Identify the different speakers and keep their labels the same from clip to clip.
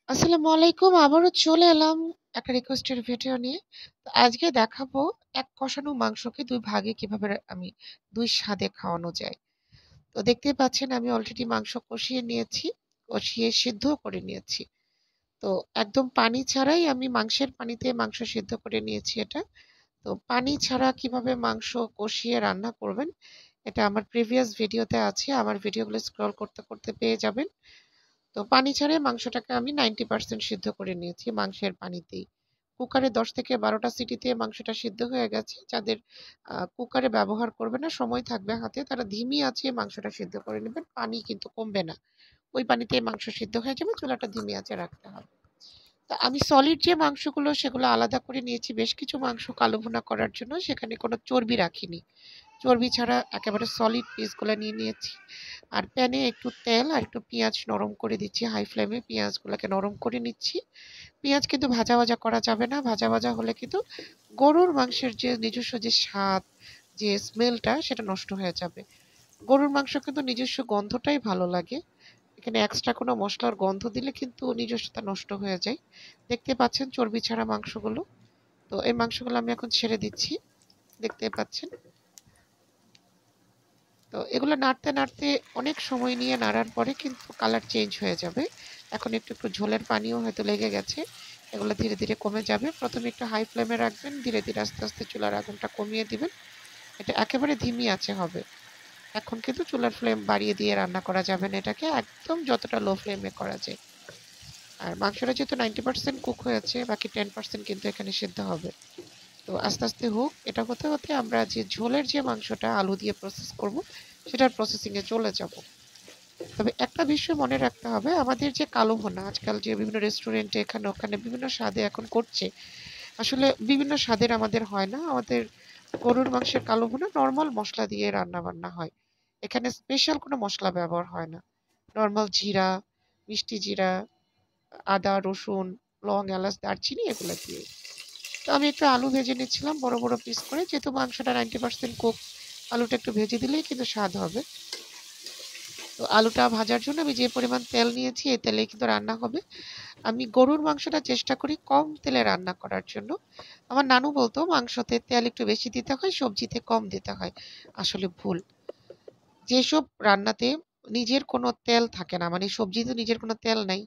Speaker 1: আসসালামু আলাইকুম। আবারও চলে এলাম একটা রিকোয়েস্টের ভিডিও নিয়ে। তো আজকে দেখাবো এক কষানো মাংসকে ২ ভাগে কিভাবে আমি ২ স্বাদে খাওয়ানো যায়। তো দেখতেই পাচ্ছেন আমি অলরেডি মাংস কষিয়ে নিয়েছি, কষিয়ে সিদ্ধও করে নিয়েছি। তো একদম পানি ছাড়াই আমি মাংসের পানিতে মাংস সিদ্ধ করে নিয়েছি এটা। তো পানি ছাড়া কিভাবে মাংস কষিয়ে রান্না করবেন, এটা আমার প্রিভিয়াস ভিডিওতে আছে। আমার ভিডিওগুলো স্ক্রল করতে, করতে পেয়ে যাবেন। তো পানি ছাড়াই মাংসটাকে আমি 90% সিদ্ধ করে নিয়েছি মাংসের পানিতেই। কুকারে ১০ থেকে ১২ টা সিটিতে মাংসটা সিদ্ধ হয়ে গেছে। যাদের কুকারে ব্যবহার করবে না, সময় থাকবে হাতে, তারা ধিমি আঁচে মাংসটা সিদ্ধ করে নেবেন। পানি কিন্তু কমবে না। ওই পানিতেই মাংস সিদ্ধ হয়ে যাবে। চুলাটা ধিমি আঁচে রাখতে হবে। তো আমি সলিড যে মাংসগুলো সেগুলো আলাদা করে নিয়েছি বেশ কিছু মাংস কালো ভুনা করার জন্য। সেখানে কোনো চর্বি রাখিনি। চর্বি ছাড়া একেবারে সলিড পিসগুলা নিয়ে নিয়েছি। আর প্যানে একটু তেল আর একটু পেঁয়াজ নরম করে দিচ্ছি হাই ফ্লেমে। পেঁয়াজগুলাকে নরম করে নিচ্ছি। পেঁয়াজ কিন্তু ভাজা, ভাজা করা যাবে না। ভাজা, ভাজা হলে কিন্তু গরুর মাংসের যে নিজস্ব যে স্বাদ, যে স্মেলটা সেটা নষ্ট হয়ে যাবে। গরুর মাংস কিন্তু নিজস্ব গন্ধটাই ভালো লাগে। এখানে এক্সট্রা কোনো মসলার গন্ধ দিলে কিন্তু নিজস্বতা নষ্ট হয়ে যায়। দেখতে পাচ্ছেন চর্বি ছাড়া মাংসগুলো। তো এই মাংসগুলো আমি এখন ছেড়ে দিচ্ছি। দেখতে পাচ্ছেন। তো এগুলো নাড়তে, নাড়তে অনেক সময় নিয়ে নাড়ার পরে কিন্তু কালার চেঞ্জ হয়ে যাবে। এখন একটু, একটু ঝোলের পানিও হয়তো লেগে গেছে। এগুলো ধীরে, ধীরে কমে যাবে। ১ম এ একটু হাই ফ্লেমে রাখবেন। ধীরে, ধীরে আস্তে, আস্তে চুলার আগুনটা কমিয়ে দিবেন। এটা একেবারে ধিমি আঁচে হবে। এখন কিন্তু চুলার ফ্লেম বাড়িয়ে দিয়ে রান্না করা যাবে না এটাকে। একদম যতটা লো ফ্লেমে করা যায়। আর মাংসটা যেহেতু 90% কুক হয়েছে, বাকি 10% কিন্তু এখানে সিদ্ধ হবে। তো আস্তে, আস্তে হোক। এটা হতে, হতে আমরা যে ঝোলের যে মাংসটা আলু দিয়ে প্রসেস করব, সেটার প্রসেসিং এ চলে যাব। তবে একটা বিষয় মনে রাখতে হবে, আমাদের যে কালো ভুনা আজকাল যে বিভিন্ন রেস্টুরেন্টে এখানে ওখানে বিভিন্ন স্বাদে এখন করছে, আসলে বিভিন্ন স্বাদের আমাদের হয় না। আমাদের গরুর মাংসের কালো ভুনা নরমাল মসলা দিয়ে রান্না বান্না হয়। এখানে স্পেশাল কোনো মসলা ব্যবহার হয় না। নরমাল জিরা, মিষ্টি জিরা, আদা, রসুন, লং, এলাচ, দারচিনি এগুলো দিয়ে। তো আমি একটু আলু ভেজে নিচ্ছিলাম বড়, বড় পিস করে। যেহেতু মাংসটা 90% কুক, আলুটা একটু ভেজে দিলেই কিন্তু স্বাদ হবে। তো আলুটা ভাজার জন্য আমি যে পরিমাণ তেল নিয়েছি এই তেলেই কিন্তু রান্না হবে। আমি গরুর মাংসটা চেষ্টা করি কম তেলে রান্না করার জন্য। আমার নানু বলতো মাংসতে তেল একটু বেশি দিতে হয়, সবজিতে কম দিতে হয়। আসলে ভুল। যেসব রান্নাতে নিজের কোনো তেল থাকে না, মানে সবজিতে নিজের কোনো তেল নাই,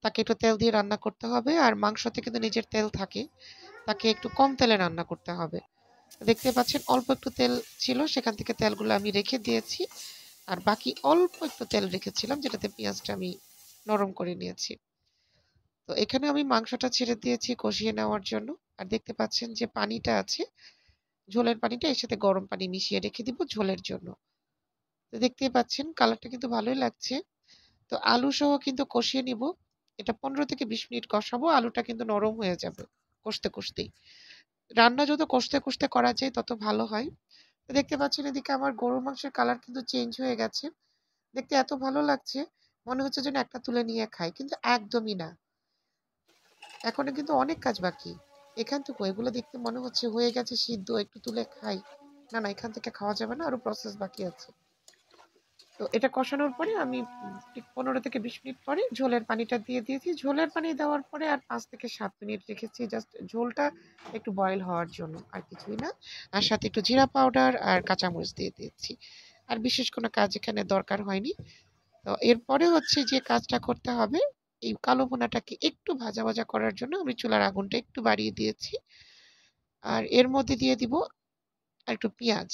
Speaker 1: তাকে একটু তেল দিয়ে রান্না করতে হবে। আর মাংসতে কিন্তু নিজের তেল থাকে, তাকে একটু কম তেলে রান্না করতে হবে। দেখতে পাচ্ছেন অল্প একটু তেল ছিল, সেখান থেকে তেলগুলো আমি রেখে দিয়েছি। আর বাকি অল্প একটু তেল রেখেছিলাম যেটাতে পেঁয়াজটা আমি নরম করে নিয়েছি। তো এখানে আমি মাংসটা ছেড়ে দিয়েছি কষিয়ে নেওয়ার জন্য। আর দেখতে পাচ্ছেন যে পানিটা আছে, ঝোলের পানিটা এর সাথে গরম পানি মিশিয়ে রেখে দিব ঝোলের জন্য। তো দেখতেই পাচ্ছেন কালারটা কিন্তু ভালোই লাগছে। তো আলু সহ কিন্তু কষিয়ে নিব। এটা ১৫ থেকে ২০ মিনিট কষাবো। আলুটা কিন্তু নরম হয়ে যাবে কষতে, কষতেই। রান্না যত কষতে, কষতে করা যায় তত ভালো হয়। তো দেখতে পাচ্ছেন এদিকে আমার গরুর মাংসের কালার কিন্তু চেঞ্জ হয়ে গেছে। দেখতে এত ভালো লাগছে, মনে হচ্ছে যেন একটা তুলে নিয়ে খাই। কিন্তু একদমই না। এখনো কিন্তু অনেক কাজ বাকি। এখান থেকে এগুলো দেখতে মনে হচ্ছে হয়ে গেছে সিদ্ধ, একটু তুলে খাই। না, না, এখান থেকে খাওয়া যাবে না। আরো প্রসেস বাকি আছে। তো এটা কষানোর পরে আমি ঠিক ১৫ থেকে ২০ মিনিট পরে ঝোলের পানিটা দিয়ে দিয়েছি। ঝোলের পানি দেওয়ার পরে আর ৫ থেকে ৭ মিনিট রেখেছি জাস্ট ঝোলটা একটু বয়েল হওয়ার জন্য। আর কিছুই না। আর সাথে একটু জিরা পাউডার আর কাঁচামরিচ দিয়ে দিয়েছি। আর বিশেষ কোনো কাজ এখানে দরকার হয়নি। তো এরপরে হচ্ছে যে কাজটা করতে হবে, এই কালো ভুনাটাকে একটু ভাজা, ভাজা করার জন্য আমি চুলার আগুনটা একটু বাড়িয়ে দিয়েছি। আর এর মধ্যে দিয়ে দিব আরেকটু পেঁয়াজ।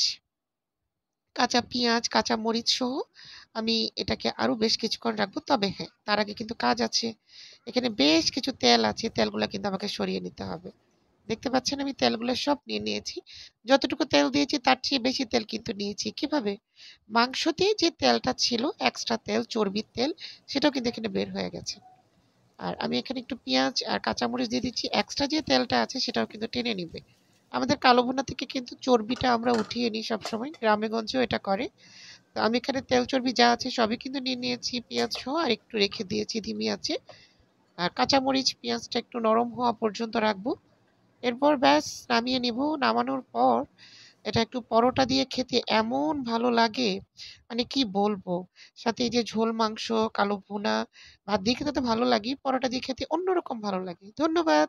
Speaker 1: কাঁচা পেঁয়াজ, কাঁচা মরিচ সহ আমি এটাকে আরো বেশ কিছুক্ষণ রাখবো। তবে হ্যাঁ, তার আগে কিন্তু কাজ আছে। এখানে বেশ কিছু তেল আছে। তেলগুলা কিন্তু আমাকে সরিয়ে নিতে হবে। দেখতে পাচ্ছেন আমি তেলগুলো সব নিয়ে নিয়েছি। যতটুকু তেল দিয়েছি তার চেয়ে বেশি তেল কিন্তু নিয়েছি। কিভাবে? মাংসতে যে তেলটা ছিল, এক্সট্রা তেল, চর্বির তেল, সেটাও কিন্তু এখানে বের হয়ে গেছে। আর আমি এখানে একটু পেঁয়াজ আর কাঁচামরিচ দিয়ে দিচ্ছি। এক্সট্রা যে তেলটা আছে সেটাও কিন্তু টেনে নিবে। আমাদের কালো ভুনা থেকে কিন্তু চর্বিটা আমরা উঠিয়ে নিই সবসময়। গ্রামেগঞ্জেও এটা করে। তো আমি এখানে তেল চর্বি যা আছে সবই কিন্তু নিয়ে নিয়েছি পেঁয়াজ সহ, আর একটু রেখে দিয়েছি ধিমি আঁচে। আর কাঁচামরিচ পেঁয়াজটা একটু নরম হওয়া পর্যন্ত রাখবো। এরপর ব্যাস নামিয়ে নিব। নামানোর পর এটা একটু পরোটা দিয়ে খেতে এমন ভালো লাগে, মানে কি বলবো? সাথে এই যে ঝোল মাংস, কালো ভুনা, ভাত দিয়ে খেতে তো ভালো লাগেই, পরোটা দিয়ে খেতে অন্যরকম ভালো লাগে। ধন্যবাদ।